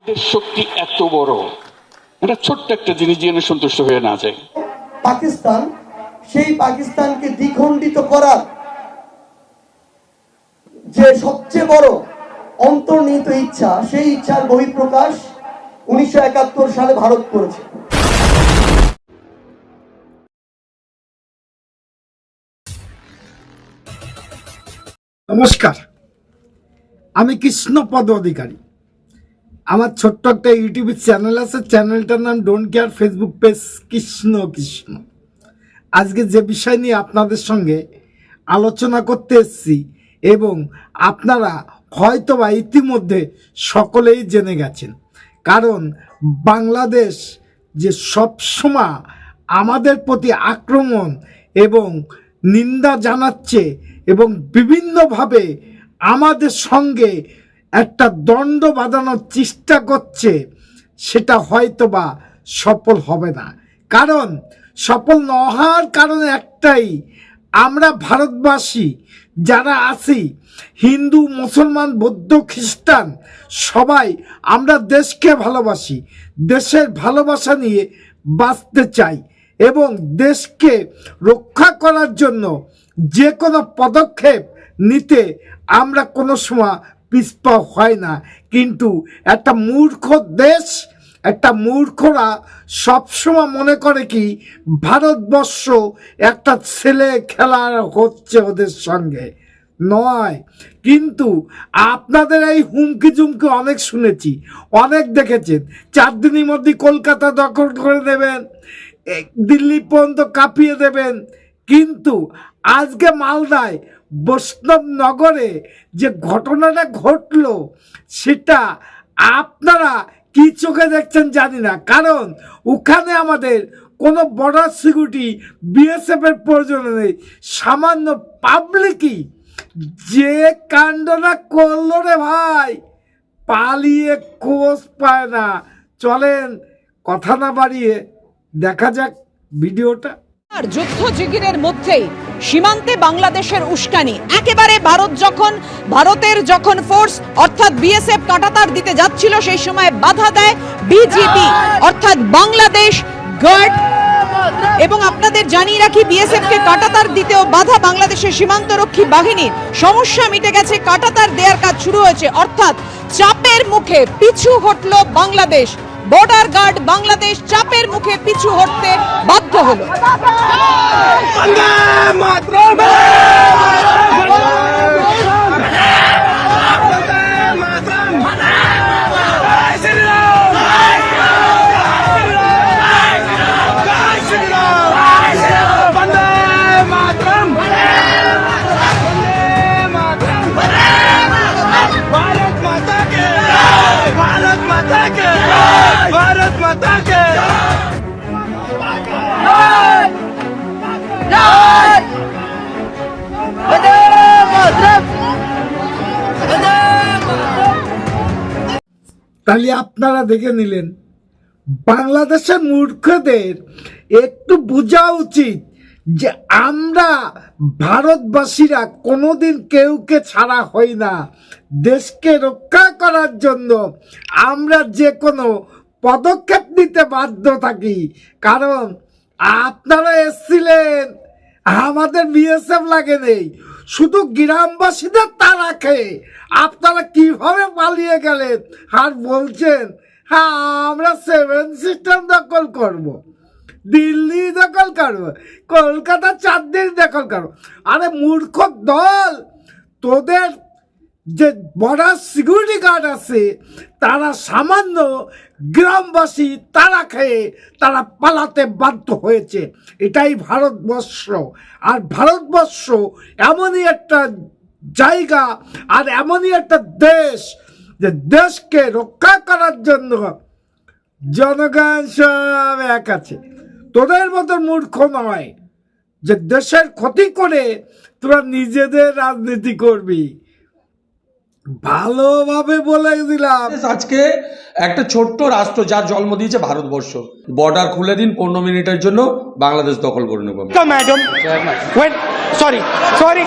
দেশ শক্তি এত বড়, এটা ছোট্ট একটা জিনিস জেনে সন্তুষ্ট হয়ে না যায়। পাকিস্তান সেই পাকিস্তানকে দ্বিখণ্ডিত করার যে সবচেয়ে বড় অন্তর্নিহিত ইচ্ছা, সেই ইচ্ছার বহিঃপ্রকাশ 1971 সালে ভারত করেছে। নমস্কার, আমি কৃষ্ণপদ অধিকারী। আমার ছোট্ট একটা ইউটিউব চ্যানেল আছে, চ্যানেলটার নাম don't care, Facebook page Krishna Krishna. আজকে যে বিষয় নিয়ে আপনাদের সঙ্গে আলোচনা করতে এসেছি এবং আপনারা হয়তোবা ইতিমধ্যে সকলেই জেনে গেছেন, কারণ বাংলাদেশ যে সবসময় আমাদের প্রতি আক্রমণ এবং নিন্দা জানাচ্ছে এবং বিভিন্নভাবে আমাদের সঙ্গে একটা দ্বন্দ্ব বাঁধানোর চেষ্টা করছে, সেটা হয়তোবা সফল হবে না। কারণ সফল না হওয়ার কারণ একটাই, আমরা ভারতবাসী যারা আছি, হিন্দু, মুসলমান, বৌদ্ধ, খ্রিস্টান, সবাই আমরা দেশকে ভালোবাসি, দেশের ভালোবাসা নিয়ে বাঁচতে চাই এবং দেশকে রক্ষা করার জন্য যে কোনো পদক্ষেপ নিতে আমরা কোনো সময় পিছপা হয় না। কিন্তু একটা মূর্খ দেশ, একটা মূর্খরা সবসময় মনে করে কি ভারতবর্ষ একটা ছেলে খেলা হচ্ছে ওদের সঙ্গে, নয়। কিন্তু আপনাদের এই হুমকি জুমকি অনেক শুনেছি, অনেক দেখেছেন। 4 দিনের মধ্যে কলকাতা দখল করে দেবেন, দিল্লি পর্যন্ত কাঁপিয়ে দেবেন। কিন্তু আজকে মালদায় বৈষ্ণবনগরে যে ঘটনাটা ঘটলো, সেটা আপনারা কি চোখে দেখছেন জানি না। কারণ ওখানে আমাদের কোনো বর্ডার সিকিউরিটি বিএসএফ এর প্রয়োজন নেই, সামান্য পাবলিকই যে কাণ্ডটা করলো রে ভাই, পালিয়ে খোঁজ পায় না। চলেন কথা না বাড়িয়ে দেখা যাক ভিডিওটা। যুদ্ধ জিগিরের মধ্যেই সীমান্তে বাংলাদেশের উস্কানি, একেবারে ভারতের যখন ফোর্স অর্থাৎ বিএসএফ কাঁটাতার দিতে যাচ্ছিল, সেই সময় বাধা দেয় বিজিবি অর্থাৎ বাংলাদেশ গার্ড। এবং আপনাদের জানিয়ে রাখি, বিএসএফ কে কাঁটাতার দিতেও বাধা বাংলাদেশের সীমান্তরক্ষী বাহিনীর। সমস্যা মিটে গেছে, কাঁটাতার দেওয়ার কাজ শুরু হয়েছে, অর্থাৎ চাপের মুখে পিছু হটলো বাংলাদেশ। বর্ডার গার্ড বাংলাদেশ চাপের মুখে পিছু হটতে বাধ্য হলো। भारत माता के তাহলে আপনারা দেখে নিলেন, বাংলাদেশের মূর্খদের একটু বোঝা উচিত যে আমরা ভারতবাসীরা কোনোদিন কেউকে ছাড়া হই না। দেশকে রক্ষা করার জন্য আমরা যে কোনো পদক্ষেপ নিতে বাধ্য থাকি। কারণ আপনারা এসেছিলেন, আমাদের বিএসএফ লাগে নেই, শুধু গ্রামবাসীদের তারা খেয়ে আপনারা কিভাবে পালিয়ে গেলেন আর বলছেন হ্যাঁ আমরা 7 সিস্টেম দখল করব, দিল্লি দখল করবো, কলকাতা 4 দিন দখল করবো। আরে মূর্খ দল, তোদের যে বর্ডার সিকিউরিটি গার্ড আছে তারা সামান্য গ্রামবাসী তারা খেয়ে তারা পালাতে বাধ্য হয়েছে। এটাই ভারতবর্ষ। আর ভারতবর্ষ এমনই একটা জায়গা আর এমনই একটা দেশ যে দেশকে রক্ষা করার জন্য জনগণ সব এক আছে। তোদের মতো মূর্খ নয় যে দেশের ক্ষতি করে তোরা নিজেদের রাজনীতি করবি। ভালোভাবে বলে দিলাম। আজকে একটা ছোট্ট রাষ্ট্র যার জন্ম দিয়েছে ভারতবর্ষ, বর্ডার খুলে দিন 15 মিনিটের জন্য, বাংলাদেশ দখল করে নেব। Madam, sorry